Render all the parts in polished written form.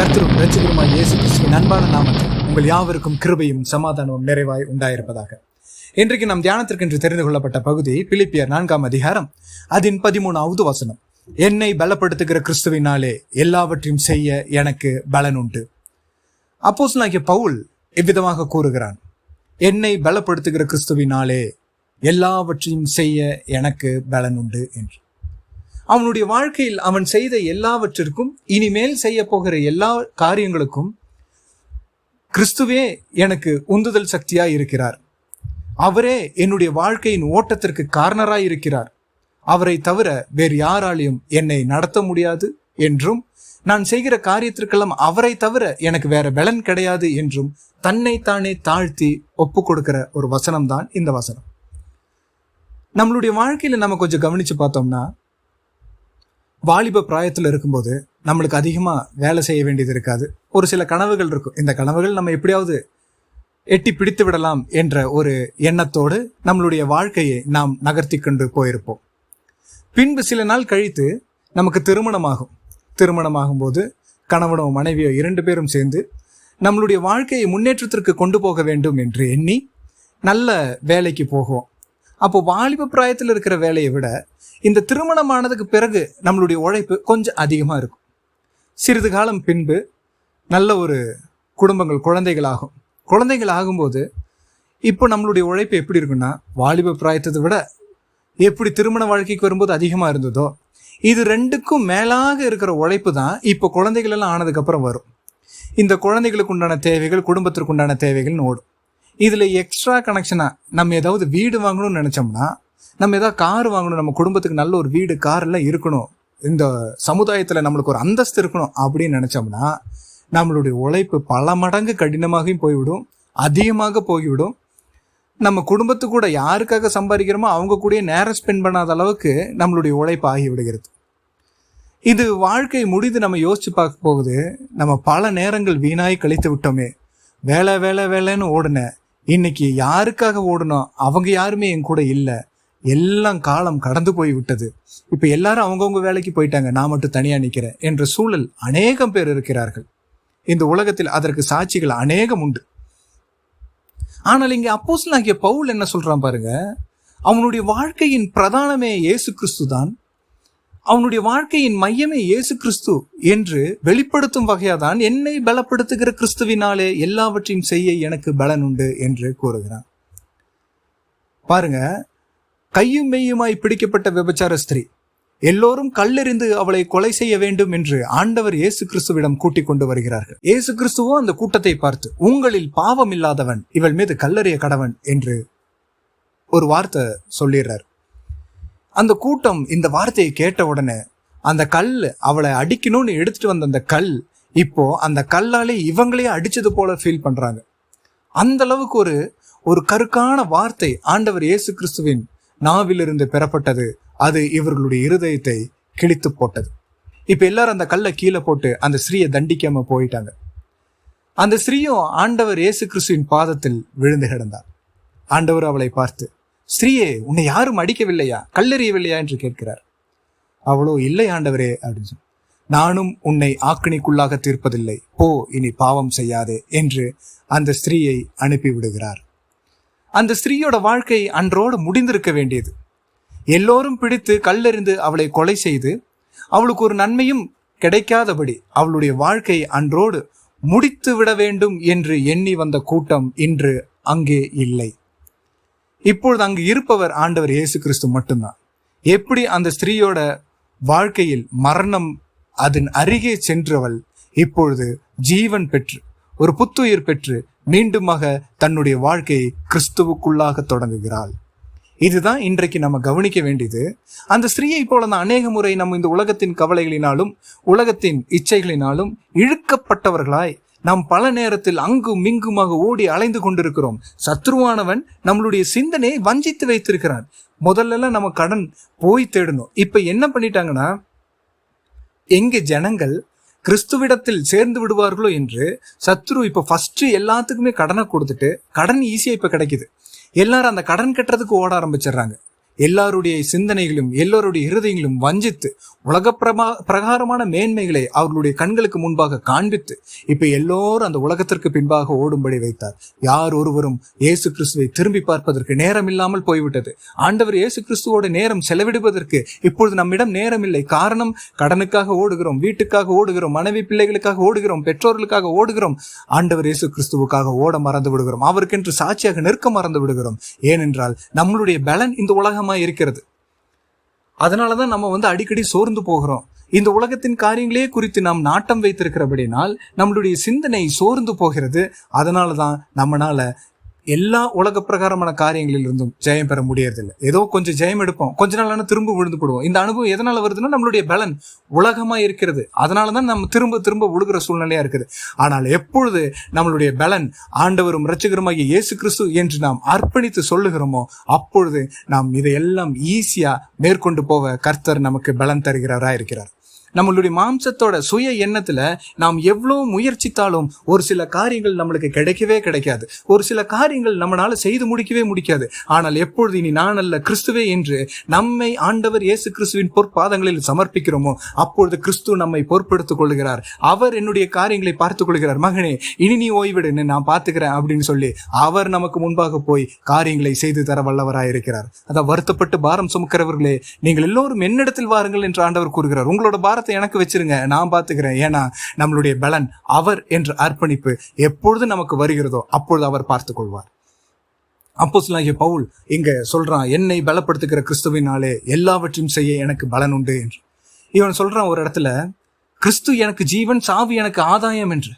கர்த்தரும் இரட்சகருமாய் இயேசு கிறிஸ்துவின் அன்பான நாமத்தில் உங்கள் யாவருக்கும் கிருபையும் சமாதானமும் நிறைவாய் உண்டாயிருப்பதாக. இன்றைக்கு நம் தியானத்திற்கு என்று தெரிந்து கொள்ளப்பட்ட பகுதி பிலிப்பியர் 4ஆம் அதிகாரம் அதன் 13வது வசனம். என்னை பலப்படுத்துகிற கிறிஸ்துவினாலே எல்லாவற்றையும் செய்ய எனக்கு பலன் உண்டு. அப்போஸ்தலனாகிய பவுல் இவ்விதமாக கூறுகிறான், என்னை பலப்படுத்துகிற கிறிஸ்துவினாலே எல்லாவற்றையும் செய்ய எனக்கு பலன் உண்டு என்று. அவனுடைய வாழ்க்கையில் அவன் செய்த எல்லாவற்றிற்கும், இனிமேல் செய்ய போகிற எல்லா காரியங்களுக்கும் கிறிஸ்துவே எனக்கு உந்துதல் சக்தியாய் இருக்கிறார். அவரே என்னுடைய வாழ்க்கையின் ஓட்டத்திற்கு காரணராய் இருக்கிறார். அவரை தவிர வேறு யாராலையும் என்னை நடத்த முடியாது என்றும், நான் செய்கிற காரியத்திற்கெல்லாம் அவரை தவிர எனக்கு வேற பலன் கிடையாது என்றும் தன்னை தானே தாழ்த்தி ஒப்பு கொடுக்கிற ஒரு வசனம் தான் இந்த வசனம். நம்மளுடைய வாழ்க்கையில நம்ம கொஞ்சம் கவனிச்சு பார்த்தோம்னா, வாலிப பிராயத்தில் இருக்கும்போது நம்மளுக்கு அதிகமாக வேலை செய்ய வேண்டியது இருக்காது. ஒரு சில கனவுகள் இருக்கும். இந்த கனவுகள் நம்ம எப்படியாவது எட்டி பிடித்து விடலாம் என்ற ஒரு எண்ணத்தோடு நம்மளுடைய வாழ்க்கையை நாம் நகர்த்தி கொண்டு போயிருப்போம். பின்பு சில நாள் கழித்து நமக்கு திருமணமாகும் போது கணவனோ மனைவியோ 2 பேரும் சேர்ந்து நம்மளுடைய வாழ்க்கையை முன்னேற்றத்திற்கு கொண்டு போக வேண்டும் என்று எண்ணி நல்ல வேலைக்கு போகும். அப்போ வாலிப பிராயத்தில் இருக்கிற வேலையை விட இந்த திருமணமானதுக்கு பிறகு நம்மளுடைய உழைப்பு கொஞ்சம் அதிகமாக இருக்கும். சிறிது காலம் பின்பு நல்ல ஒரு குழந்தைகள் ஆகும்போது இப்போ நம்மளுடைய உழைப்பு எப்படி இருக்குன்னா, வாலிப பிராயத்தை விட எப்படி திருமண வாழ்க்கைக்கு வரும்போது அதிகமாக இருந்ததோ, இது 2க்கும் மேலாக இருக்கிற உழைப்பு தான் இப்போ குழந்தைகள் எல்லாம் ஆனதுக்கப்புறம் வரும். இந்த குழந்தைகளுக்கு உண்டான தேவைகள், குடும்பத்திற்கு உண்டான தேவைகள்னு ஓடும். இதில் எக்ஸ்ட்ரா கனெக்ஷனாக நம்ம ஏதாவது வீடு வாங்கணும்னு நினச்சோம்னா, நம்ம ஏதாவது கார் வாங்கணும், நம்ம குடும்பத்துக்கு நல்ல ஒரு வீடு, கார் எல்லாம் இருக்கணும், இந்த சமுதாயத்தில் நம்மளுக்கு ஒரு அந்தஸ்து இருக்கணும் அப்படின்னு நினச்சோம்னா, நம்மளுடைய உழைப்பு பல மடங்கு கடினமாகவும் போய்விடும், அதிகமாக போய்விடும். நம்ம குடும்பத்து கூட யாருக்காக சம்பாதிக்கிறோமோ அவங்க கூட நேரம் ஸ்பெண்ட் பண்ணாத அளவுக்கு நம்மளுடைய உழைப்பு ஆகிவிடுகிறது. இது வாழ்க்கை முடிந்து நம்ம யோசிச்சு பார்க்க போகுது, நம்ம பல நேரங்கள் வீணாய் கழித்து விட்டோமே. வேலைன்னு ஓடுனேன், இன்னைக்கு யாருக்காக ஓடணும், அவங்க யாருமே என் கூட இல்லை, எல்லாம் காலம் கடந்து போய் விட்டது, இப்போ எல்லாரும் அவங்கவுங்க வேலைக்கு போயிட்டாங்க, நான் மட்டும் தனியாக நிற்கிறேன் என்ற சூழல் அநேகம் பேர் இருக்கிறார்கள். இந்த உலகத்தில் அதற்கு சாட்சிகள் அநேகம் உண்டு. ஆனால் இங்கே அப்போஸ்தலனாகிய பவுல் என்ன சொல்றான் பாருங்க, அவனுடைய வாழ்க்கையின் பிரதானமே இயேசு கிறிஸ்து தான், அவனுடைய வாழ்க்கையின் மையமே இயேசு கிறிஸ்து என்று வெளிப்படுத்தும் வகையாதான் என்னை பலப்படுத்துகிற கிறிஸ்துவினாலே எல்லாவற்றையும் செய்ய எனக்கு பலன் உண்டு என்று கூறுகிறான். பாருங்க, கையும் மெய்யுமாய் பிடிக்கப்பட்ட விபச்சார ஸ்திரீ, எல்லோரும் கல்லெறிந்து அவளை கொலை செய்ய வேண்டும் என்று ஆண்டவர் இயேசு கிறிஸ்துவிடம் கூட்டிக் கொண்டு வருகிறார்கள். இயேசு கிறிஸ்துவோ அந்த கூட்டத்தை பார்த்து, உங்களில் பாவம் இல்லாதவன் இவள் மீது கல்லெறிய கடவன் என்று ஒரு வார்த்தை சொல்லிடுறார். அந்த கூட்டம் இந்த வார்த்தையை கேட்ட உடனே அந்த கல், அவளை அடிக்கணும்னு எடுத்துட்டு வந்த அந்த கல், இப்போ அந்த கல்லாலே இவங்களே அடிச்சது போல ஃபீல் பண்றாங்க. அந்த அளவுக்கு ஒரு கருக்கான வார்த்தை ஆண்டவர் இயேசு கிறிஸ்துவின் நாவிலிருந்து பெறப்பட்டது. அது இவர்களுடைய இருதயத்தை கிழித்து போட்டது. இப்ப எல்லாரும் அந்த கல்லை கீழே போட்டு அந்த ஸ்திரீயை தண்டிக்காம போயிட்டாங்க. அந்த ஸ்திரீயும் ஆண்டவர் இயேசு கிறிஸ்துவின் பாதத்தில் விழுந்து கிடந்தார். ஆண்டவர் அவளை பார்த்து, ஸ்திரீயே, உன்னை யாரும் அடிக்கவில்லையா, கல்லெறியவில்லையா என்று கேட்கிறார். அவளோ, இல்லை ஆண்டவரே அப்படின்னு சொல்லி, நானும் உன்னை ஆக்கினைக்குள்ளாக தீர்ப்பதில்லை, போ, இனி பாவம் செய்யாதே என்று அந்த ஸ்திரீயை அனுப்பிவிடுகிறார். அந்த ஸ்திரீயோட வாழ்க்கை அன்றோடு முடிந்திருக்க வேண்டியது. எல்லோரும் பிடித்து கல்லெறிந்து அவளை கொலை செய்து அவளுக்கு ஒரு நன்மையும் கிடைக்காதபடி அவளுடைய வாழ்க்கை அன்றோடு முடித்து விட வேண்டும் என்று எண்ணி வந்த கூட்டம் இன்று அங்கே இல்லை. இப்பொழுது அங்கு இருப்பவர் ஆண்டவர் இயேசு கிறிஸ்து மட்டும்தான். எப்படி அந்த ஸ்திரீயோட வாழ்க்கையில் மரணம் அதன் அருகே சென்றவள் இப்பொழுது ஜீவன் பெற்று, ஒரு புத்துயிர் பெற்று மீண்டுமாக தன்னுடைய வாழ்க்கையை கிறிஸ்துவுக்குள்ளாக தொடங்குகிறாள். இதுதான் இன்றைக்கு நம்ம கவனிக்க வேண்டியது. அந்த ஸ்திரீயை போலதான் அநேக முறை நம்ம இந்த உலகத்தின் கவலைகளினாலும் உலகத்தின் இச்சைகளினாலும் இழுக்கப்பட்டவர்களாய் நாம் பல நேரத்தில் அங்கும் இங்குமாக ஓடி அலைந்து கொண்டிருக்கிறோம். சத்ருவானவன் நம்மளுடைய சிந்தனையை வஞ்சித்து வைத்திருக்கிறான். முதல்ல நம்ம கடன் போய் தேடணும். இப்ப என்ன பண்ணிட்டாங்கன்னா, எங்க ஜனங்கள் கிறிஸ்துவிடத்தில் சேர்ந்து விடுவார்களோ என்று சத்ரு இப்ப ஃபர்ஸ்ட் எல்லாத்துக்குமே கடனை கொடுத்துட்டு, கடன் ஈஸியா இப்ப கிடைக்குது, எல்லாரும் அந்த கடன் கட்டுறதுக்கு ஓட ஆரம்பிச்சிடுறாங்க. எல்லாருடைய சிந்தனைகளும் எல்லோருடைய இருதயங்களும் வஞ்சித்து உலக பிரகாரமான மேன்மைகளை அவர்களுடைய கண்களுக்கு முன்பாக காண்பித்து இப்ப எல்லோரும் அந்த உலகத்திற்கு பின்பாக ஓடும்படி வைத்தார். யார் ஒருவரும் இயேசு கிறிஸ்துவை திரும்பி பார்ப்பதற்கு நேரம் இல்லாமல் போய்விட்டது. ஆண்டவர் இயேசு கிறிஸ்துவோட நேரம் செலவிடுவதற்கு இப்பொழுது நம்மிடம் நேரம் இல்லை. காரணம், கடனுக்காக ஓடுகிறோம், வீட்டுக்காக ஓடுகிறோம், மனைவி பிள்ளைகளுக்காக ஓடுகிறோம், பெற்றோர்களுக்காக ஓடுகிறோம். ஆண்டவர் இயேசு கிறிஸ்துவுக்காக ஓட மறந்து விடுகிறோம். அவருக்கென்று சாட்சியாக நிற்க மறந்து விடுகிறோம். ஏனென்றால் நம்மளுடைய பலன் இந்த உலகமா இருக்கிறது. அதனாலதான் நம்ம அடிக்கடி சோர்ந்து போகிறோம். இந்த உலகத்தின் காரியங்களே குறித்து நாம் நாட்டம் வைத்திருக்கிறபடினால் நம்மளுடைய சிந்தனை சோர்ந்து போகிறது. அதனாலதான் நம்மளால எல்லா உலக பிரகாரமான காரியங்களிலிருந்தும் ஜெயம் பெற முடியறதில்லை. ஏதோ கொஞ்சம் ஜெயம் எடுப்போம், கொஞ்ச நாள் திரும்ப விழுந்து போடுவோம். இந்த அனுபவம் எதனால வருதுன்னா நம்மளுடைய பலன் உலகமா இருக்கிறது. அதனாலதான் நம்ம திரும்ப திரும்ப விழுகிற சூழ்நிலையா இருக்குது. ஆனால் எப்பொழுது நம்மளுடைய பலன் ஆண்டவரும் இரட்சகருமாகிய இயேசு கிறிஸ்து என்று நாம் அர்ப்பணித்து சொல்லுகிறோமோ அப்பொழுது நாம் இதையெல்லாம் ஈஸியா மேற்கொண்டு போக கர்த்தர் நமக்கு பலன் தருகிறவரா இருக்கிறார். நம்மளுடைய மாம்சத்தோட சுய எண்ணத்துல நாம் எவ்வளவு முயற்சித்தாலும் ஒரு சில காரியங்கள் நம்மளுக்கு கிடைக்கவே கிடைக்காது. ஒரு சில காரியங்கள் நம்மளால செய்து முடிக்கவே முடிக்காது. ஆனால் எப்பொழுது இனி நான் அல்ல கிறிஸ்துவே என்று நம்மை ஆண்டவர் இயேசு கிறிஸ்துவின் பொற்பாதங்களில் சமர்ப்பிக்கிறோமோ அப்பொழுது கிறிஸ்து நம்மை பொறுப்பெடுத்துக் கொள்கிறார். அவர் என்னுடைய காரியங்களை பார்த்துக் கொள்கிறார். மகனே, இனி நீ ஓய்விடு, நான் பார்த்துக்கிறேன் அப்படின்னு சொல்லி அவர் நமக்கு முன்பாக போய் காரியங்களை செய்து தர வல்லவராயிருக்கிறார். அதான் வருத்தப்பட்டு பாரம் சுமக்கிறவர்களே, நீங்கள் எல்லோரும் என்னிடத்தில் வாருங்கள் என்று ஆண்டவர் கூறுகிறார். உங்களோட பாரத்தை எனக்கு வச்சிருங்க, நான் பார்த்துக்கிறேன். ஏன்னா நம்மளுடைய பலன் அவர் என்ற அர்ப்பணிப்பு எப்பொழுது நமக்கு வருகிறதோ அப்பொழுது அவர் பார்த்துக் கொள்வார். அப்போஸ்தலனாகிய பவுல் இங்க சொல்றான், என்னை பலப்படுத்துகிற கிறிஸ்துவினாலே எல்லாவற்றையும் செய்ய எனக்கு பலன் உண்டு என்று. இவன் சொல்றான் ஒரு இடத்துல, கிறிஸ்து எனக்கு ஜீவன், சாவு எனக்கு ஆதாயம் என்று.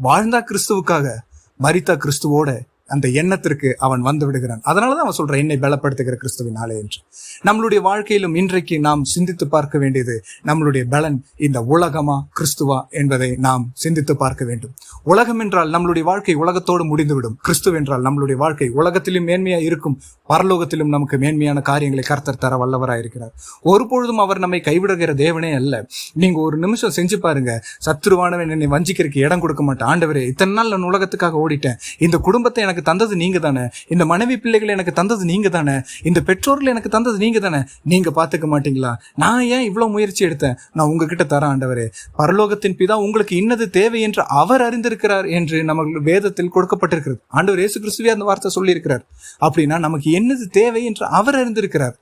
வாழ்ந்தா கிறிஸ்துவுக்காக, மரித்தா கிறிஸ்துவோட அந்த எண்ணத்திற்கு அவன் வந்து விடுகிறான். அதனாலதான் அவன் சொல்றான், என்னை பலப்படுத்துகிற கிறிஸ்துவினாலே என்று. நம்மளுடைய வாழ்க்கையிலும் இன்றைக்கு நாம் சிந்தித்து பார்க்க வேண்டியது, நம்மளுடைய பலன் இந்த உலகமா கிறிஸ்துவா என்பதை நாம் சிந்தித்து பார்க்க வேண்டும். உலகம் என்றால் நம்மளுடைய வாழ்க்கை உலகத்தோடு முடிந்துவிடும். கிறிஸ்து என்றால் நம்மளுடைய வாழ்க்கை உலகத்திலும் மேன்மையா இருக்கும், பரலோகத்திலும் நமக்கு மேன்மையான காரியங்களை கர்த்தர் தர வல்லவராயிருக்கிறார். ஒரு பொழுதும் அவர் நம்மை கைவிடுகிற தேவனே அல்ல. நீங்க ஒரு நிமிஷம் செஞ்சு பாருங்க, சத்துருவானவன் என்னை வஞ்சிக்கிறதுக்கு இடம் கொடுக்க மாட்டேன். ஆண்டவரே, இத்தனை நாள் நான் உலகத்துக்காக ஓடிட்டேன், இந்த குடும்பத்தை எனக்கு தந்தது நீங்க தானே, இந்த மனைவி பிள்ளைகளை எனக்கு தந்தது நீங்க தானே, இந்த பெற்றோர்கள் எனக்கு தந்தது நீங்க தானே, நீங்க பாத்துக்க மாட்டீங்களா? நான் ஏன் இவ்வளவு முயற்சி எடுத்தேன்? நான் உங்ககிட்ட தரேன் ஆண்டவரே. பரலோகத்தின் பிதா உங்களுக்கு இன்னது தேவை என்று அவர் அறிந்திருக்கிறார் என்று நமக்கு வேதத்தில் கொடுக்கப்பட்டிருக்கிறது. ஆண்டவர் இயேசு கிறிஸ்துவே அந்த வார்த்தை சொல்லி இருக்கிறார். அப்படின்னா நமக்கு என்னது தேவை என்று அவர் அறிந்திருக்கிறார்.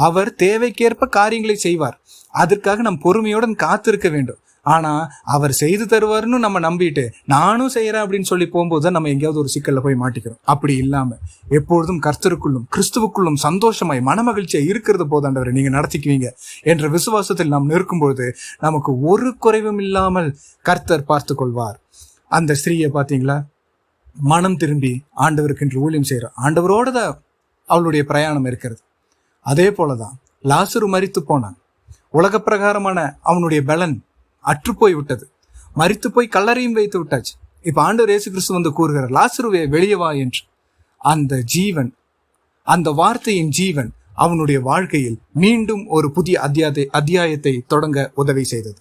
அவர் தேவைக்கேற்ப காரியங்களை செய்வார். அதற்காக நாம் பொறுமையுடன் காத்திருக்க வேண்டும். ஆனா அவர் செய்து தருவார்னு நம்ம நம்பிட்டு நானும் செய்யறேன் அப்படின்னு சொல்லி போகும்போது நம்ம எங்கேயாவது ஒரு சிக்கல்ல போய் மாட்டிக்கிறோம். அப்படி இல்லாம எப்பொழுதும் கர்த்தருக்குள்ளும் கிறிஸ்துவுக்குள்ளும் சந்தோஷமாய் மனமகிழ்ச்சியா இருக்கிறது போதாண்டவரை நீங்க நடத்திக்குவீங்க என்ற விசுவாசத்தில் நாம் நிற்கும்போது நமக்கு ஒரு குறைவும் இல்லாமல் கர்த்தர் பார்த்து கொள்வார். அந்த ஸ்திரீயை பாத்தீங்களா, மனம் திரும்பி ஆண்டவருக்கு என்று ஊழியம் செய்யறார். ஆண்டவரோட தான் அவளுடைய பிரயாணம் இருக்கிறது. அதே போலதான் லாசரு மரித்து போனான். உலக பிரகாரமான அவனுடைய பலன் அற்றுப்போய் விட்டது. மரித்து போய் கல்லறையும் வைத்து விட்டாச்சு. இப்ப ஆண்டவர் இயேசு கிறிஸ்து வந்து கூறுகிறார், லாசருவே வெளியே வா என்று. அந்த ஜீவன், அந்த வார்த்தையின் ஜீவன் அவனுடைய வாழ்க்கையில் மீண்டும் ஒரு புதிய அத்தியாயத்தை தொடங்க உதவி செய்தது.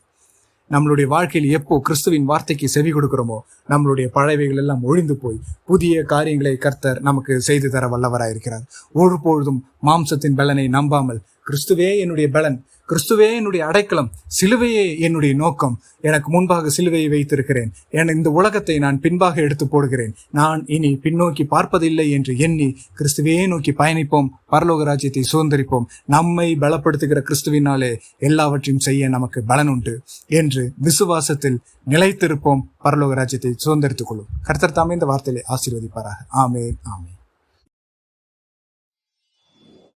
நம்மளுடைய வாழ்க்கையில் எப்போ கிறிஸ்துவின் வார்த்தைக்கு செவி கொடுக்கிறோமோ நம்மளுடைய பழையவைகள் எல்லாம் ஒழிந்து போய் புதிய காரியங்களை கர்த்தர் நமக்கு செய்து தர வல்லவராயிருக்கிறார். ஒருபொழுதும் மாம்சத்தின் பலனை நம்பாமல், கிறிஸ்துவே என்னுடைய பலன், கிறிஸ்துவே என்னுடைய அடைக்கலம், சிலுவையே என்னுடைய நோக்கம், எனக்கு முன்பாக சிலுவையை வைத்திருக்கிறேன், இந்த உலகத்தை நான் பின்பாக எடுத்து போடுகிறேன், நான் இனி பின்னோக்கி பார்ப்பதில்லை என்று எண்ணி கிறிஸ்துவே நோக்கி பயணிப்போம், பரலோக ராஜ்யத்தை சுதந்திரிப்போம். நம்மை பலப்படுத்துகிற கிறிஸ்துவினாலே எல்லாவற்றையும் செய்ய நமக்கு பலன் உண்டு என்று விசுவாசத்தில் நிலைத்திருப்போம். பரலோக ராஜ்யத்தை சுதந்திரித்துக் கொள்ளும். கர்த்தர் தாமே இந்த வார்த்தையை ஆசீர்வதிப்பாராக. ஆமென், ஆமென்.